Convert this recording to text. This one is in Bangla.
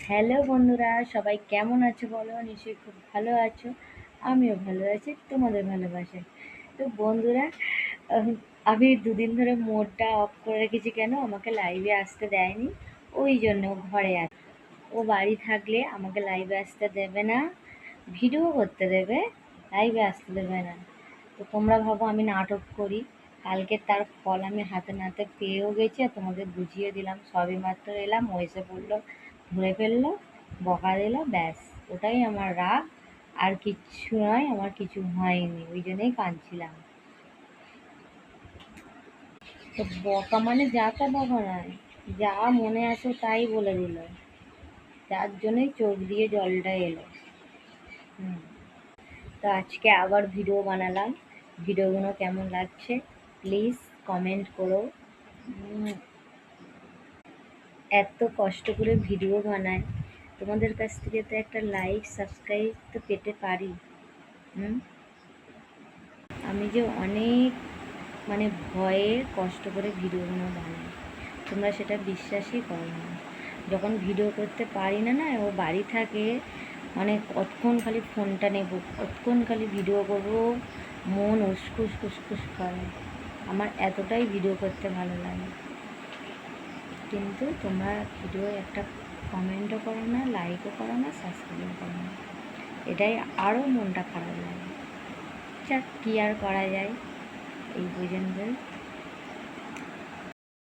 হ্যালো বন্ধুরা, সবাই কেমন আছো বলো? নিশ্চয়ই খুব ভালো আছো। আমিও ভালো আছি তোমাদের ভালোবাসায়। তো বন্ধুরা, আহ, আমি দুদিন ধরে মোডটা অফ করে রেখেছি। কেন? আমাকে লাইভে আসতে দেয়নি, ওই জন্য ও ঘরে আছে। ও বাড়ি থাকলে আমাকে লাইভে আসতে দেবে না, ভিডিও করতে দেবে, লাইভে আসতে দেবে না। তো তোমরা ভাবো আমি নাটক করি। কালকে তার ফল আমি হাতে নাতে পেয়েও গেছি, আর তোমাদের বুঝিয়ে দিলাম। সবে মাত্র এলাম, ও এসে পড়লো, ধরে ফেললো, বকা দিল, ব্যাস। ওটাই আমার রাগ, আর কিচ্ছু নয়। আমার কিছু হয়নি, ওই জন্যই কাঁদছিলাম। তো বকা মানে যা তা বকা নয়, যা মনে আসো তাই বলে দিল, যার জন্যই চোখ দিয়ে জলটা এলো। হুম। তো আজকে আবার ভিডিও বানালাম। ভিডিওগুলো কেমন লাগছে প্লিজ কমেন্ট করো। উম, এত কষ্ট করে ভিডিও বানাই, তোমাদের কাছ থেকে তো একটা লাইক সাবস্ক্রাইব তো পেতে পারি। হুম। আমি যে অনেক ভয়ে কষ্ট করে ভিডিওগুলো বানাই, তোমরা সেটা বিশ্বাসই করো না। যখন ভিডিও করতে পারি না, না ও বাড়ি থাকে, কতক্ষণ খালি ফোনটা নেব, কতক্ষণ খালি ভিডিও করবো, মন উসকুস খুসখুস করে। আমার এতটাই ভিডিও করতে ভালো লাগে, কিন্তু তোমরা ভিডিও একটা কমেন্টও করো না, লাইকও করো না, সাবস্ক্রাইবও করো না। এটাই আরও মনটা খারাপ লাগে। যাক, কী আর করা যায়, এই পর্যন্ত।